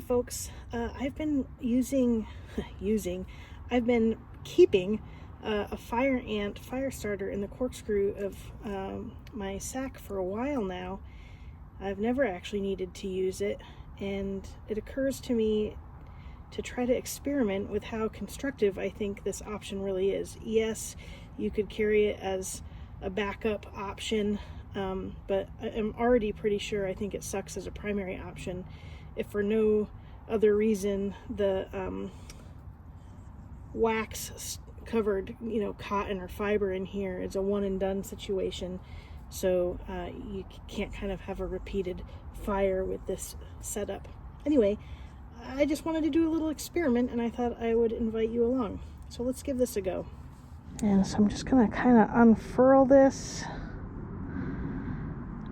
folks. I've been I've been keeping a Fireant fire starter in the corkscrew of my SAK for a while now. I've never actually needed to use it, and it occurs to me to try to experiment with how constructive I think this option really is. Yes, you could carry it as a backup option, but I'm already pretty sure I think it sucks as a primary option. If for no other reason, the wax covered, cotton or fiber in here is a one and done situation. So you can't kind of have a repeated fire with this setup. Anyway, I just wanted to do a little experiment, and I thought I would invite you along. So let's give this a go. And so I'm just gonna kind of unfurl this.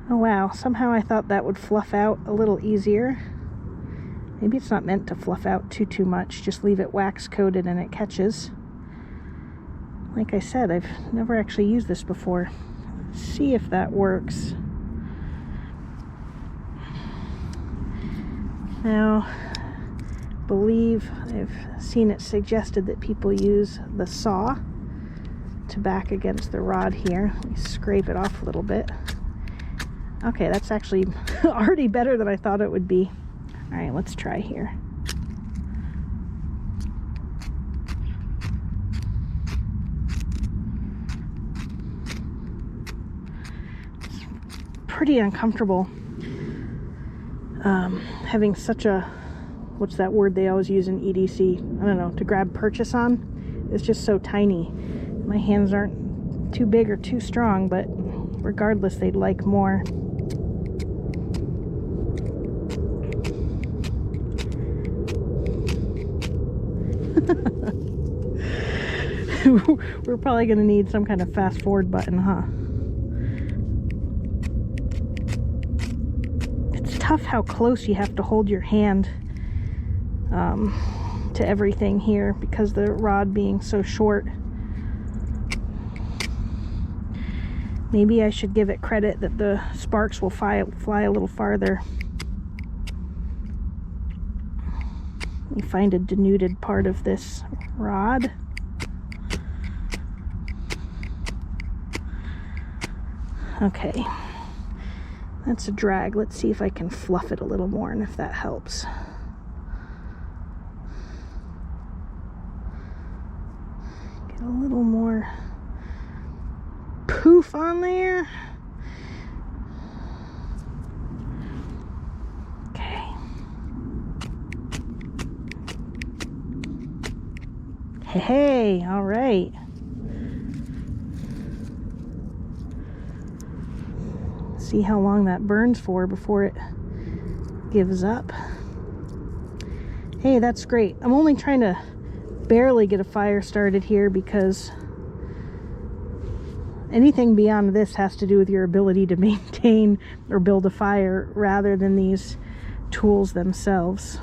Oh wow, somehow I thought that would fluff out a little easier. Maybe it's not meant to fluff out too much. Just leave it wax coated and it catches. Like I said, I've never actually used this before. Let's see if that works. Now, I believe I've seen it suggested that people use the saw to back against the rod here. Let me scrape it off a little bit. Okay, that's actually already better than I thought it would be. All right, let's try here. It's pretty uncomfortable having such a, what's that word they always use in EDC? I don't know, to grab purchase on. It's just so tiny. My hands aren't too big or too strong, but regardless, they'd like more. We're probably going to need some kind of fast forward button, huh? It's tough how close you have to hold your hand to everything here because the rod being so short. Maybe I should give it credit that the sparks will fly a little farther. Let me find a denuded part of this rod. Okay, that's a drag. Let's see if I can fluff it a little more and if that helps. Get a little more poof on there. Okay. Hey, all right. See how long that burns for before it gives up. Hey, that's great. I'm only trying to barely get a fire started here because anything beyond this has to do with your ability to maintain or build a fire rather than these tools themselves.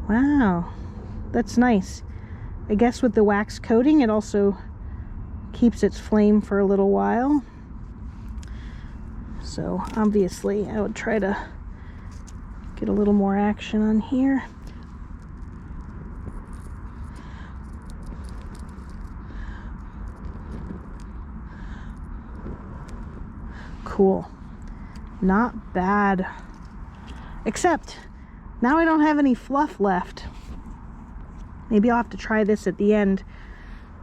Wow, that's nice. I guess with the wax coating, it also keeps its flame for a little while. So obviously I would try to get a little more action on here. Cool. Not bad. Except now I don't have any fluff left. Maybe I'll have to try this at the end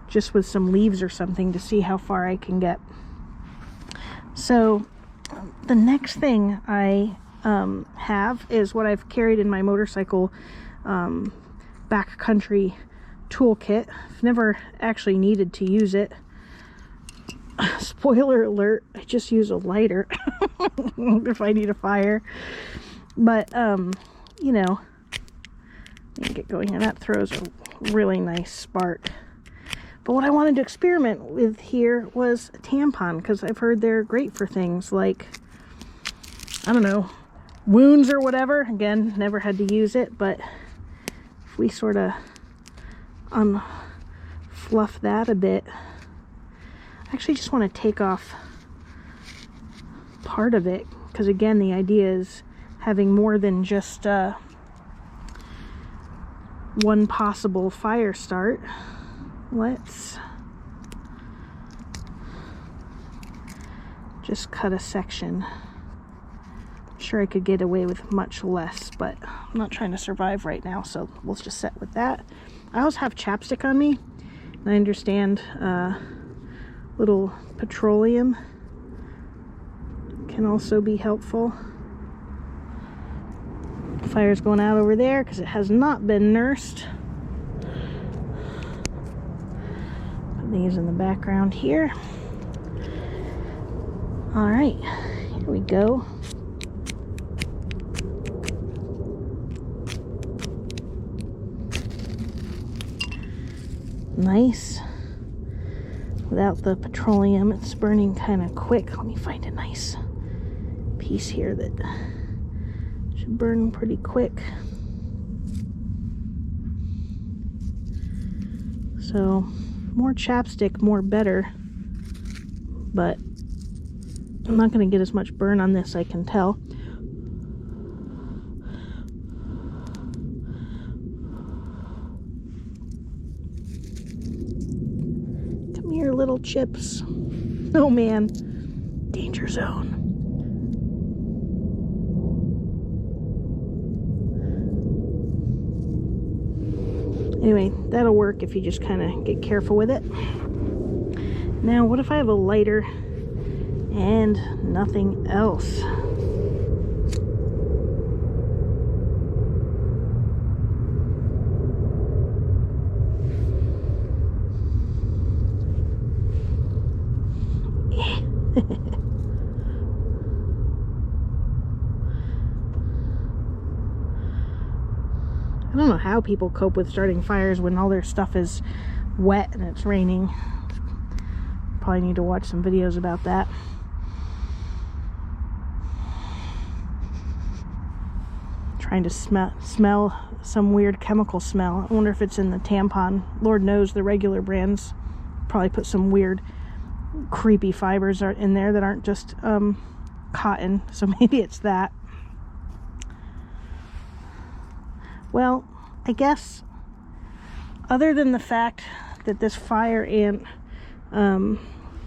just with some leaves or something to see how far I can get. So the next thing I have is what I've carried in my motorcycle backcountry toolkit. I've never actually needed to use it. Spoiler alert, I just use a lighter if I need a fire. But you know, let me get going here. That throws a really nice spark. But what I wanted to experiment with here was a tampon, because I've heard they're great for things like, I don't know, wounds or whatever. Again, never had to use it, but if we sort of fluff that a bit. I actually just want to take off part of it, because again, the idea is having more than just one possible fire start. Let's just cut a section. I'm sure I could get away with much less, but I'm not trying to survive right now, so we'll just set with that. I also have chapstick on me, and I understand little petroleum can also be helpful. Fire's going out over there because it has not been nursed. Put these in the background here. All right, here we go. Nice. Without the petroleum, it's burning kind of quick. Let me find a nice piece here that should burn pretty quick. So more chapstick, more better, but I'm not going to get as much burn on this, I can tell. Come here, little chips. Oh man, danger zone. Anyway, that'll work if you just kind of get careful with it. Now, what if I have a lighter and nothing else? I don't know how people cope with starting fires when all their stuff is wet and it's raining. Probably need to watch some videos about that. Trying to smell some weird chemical smell. I wonder if it's in the tampon. Lord knows the regular brands probably put some weird creepy fibers in there that aren't just cotton, so maybe it's that. Well, I guess other than the fact that this Fireant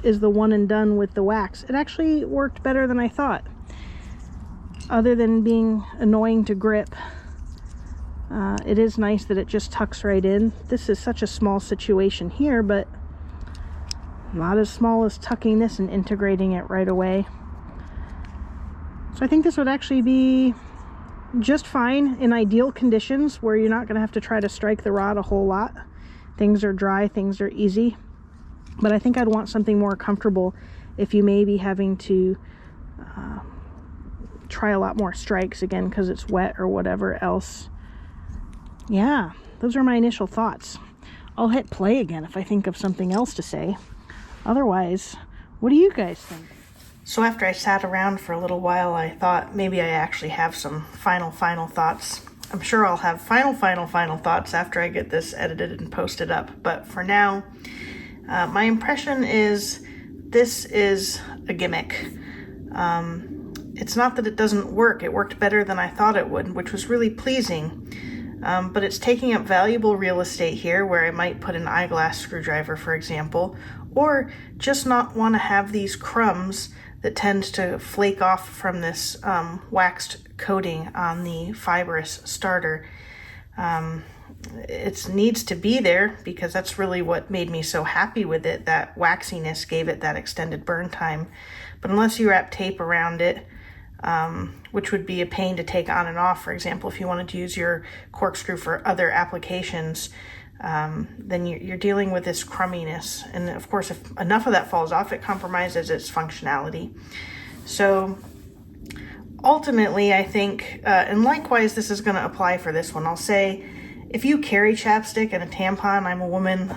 is the one and done with the wax, it actually worked better than I thought. Other than being annoying to grip, it is nice that it just tucks right in. This is such a small situation here, but not as small as tucking this and integrating it right away. So I think this would actually be just fine in ideal conditions where you're not going to have to try to strike the rod a whole lot. Things are dry, things are easy. But I think I'd want something more comfortable if you may be having to try a lot more strikes again because it's wet or whatever else. Yeah, those are my initial thoughts. I'll hit play again if I think of something else to say. Otherwise, what do you guys think? So after I sat around for a little while, I thought maybe I actually have some final thoughts. I'm sure I'll have final thoughts after I get this edited and posted up. But for now, my impression is this is a gimmick. It's not that it doesn't work. It worked better than I thought it would, which was really pleasing. But it's taking up valuable real estate here where I might put an eyeglass screwdriver, for example, or just not want to have these crumbs that tends to flake off from this waxed coating on the fibrous starter. It needs to be there because that's really what made me so happy with it. That waxiness gave it that extended burn time. But unless you wrap tape around it, which would be a pain to take on and off, for example, if you wanted to use your corkscrew for other applications, then you're dealing with this crumminess. And of course, if enough of that falls off, it compromises its functionality. So ultimately, I think, and likewise, this is going to apply for this one. I'll say, if you carry chapstick and a tampon, I'm a woman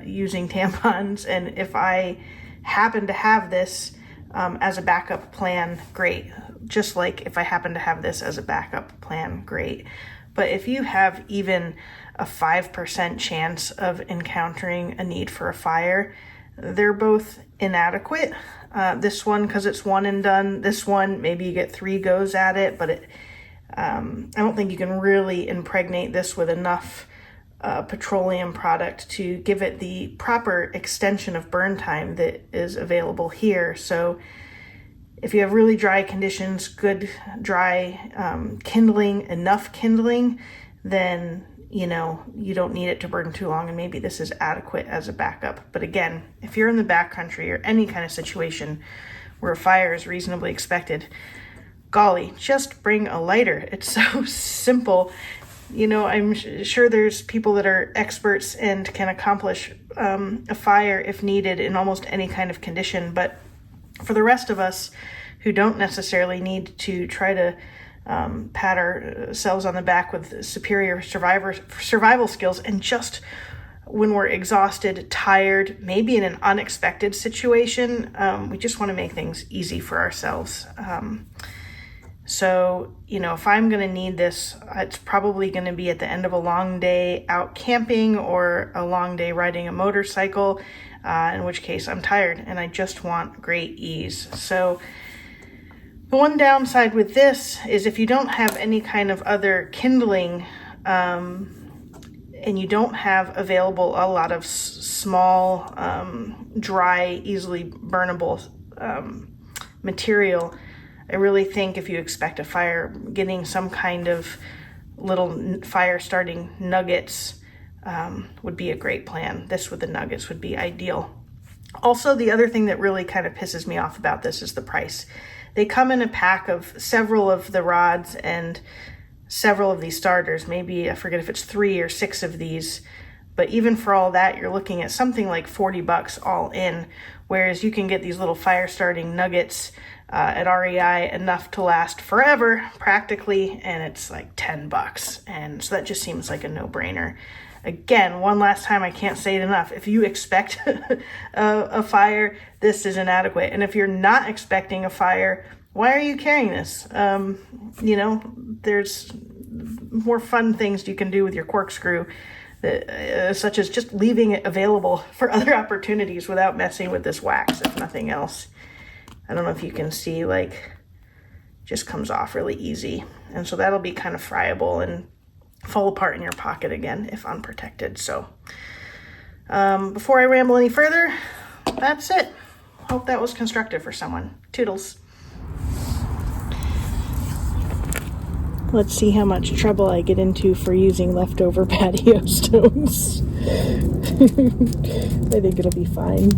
using tampons, and if I happen to have this as a backup plan, great. Just like if I happen to have this as a backup plan, great. But if you have even a 5% chance of encountering a need for a fire, they're both inadequate. This one, because it's one and done. This one, maybe you get 3 goes at it, but I don't think you can really impregnate this with enough petroleum product to give it the proper extension of burn time that is available here. So if you have really dry conditions, good dry kindling, enough kindling, then you don't need it to burn too long, and maybe this is adequate as a backup. But again, if you're in the backcountry or any kind of situation where a fire is reasonably expected, golly, just bring a lighter. It's so simple. I'm sure there's people that are experts and can accomplish a fire if needed in almost any kind of condition. But for the rest of us who don't necessarily need to try to pat ourselves on the back with superior survival skills, and just when we're exhausted, tired, maybe in an unexpected situation, we just want to make things easy for ourselves. So, if I'm going to need this, it's probably going to be at the end of a long day out camping or a long day riding a motorcycle, in which case I'm tired and I just want great ease. So the one downside with this is if you don't have any kind of other kindling, and you don't have available a lot of small, dry, easily burnable material, I really think if you expect a fire, getting some kind of little fire starting nuggets would be a great plan. This with the nuggets would be ideal. Also, the other thing that really kind of pisses me off about this is the price. They come in a pack of several of the rods and several of these starters. Maybe, I forget if it's 3 or 6 of these, but even for all that, you're looking at something like $40 all in, whereas you can get these little fire starting nuggets at REI, enough to last forever practically, and it's like $10. And so that just seems like a no-brainer. Again, one last time, I can't say it enough. If you expect a fire, this is inadequate. And if you're not expecting a fire, why are you carrying this? There's more fun things you can do with your corkscrew, such as just leaving it available for other opportunities without messing with this wax, if nothing else. I don't know if you can see, just comes off really easy. And so that'll be kind of friable and fall apart in your pocket again if unprotected. So before I ramble any further, that's it. Hope that was constructive for someone. Toodles. Let's see how much trouble I get into for using leftover patio stones. I think it'll be fine.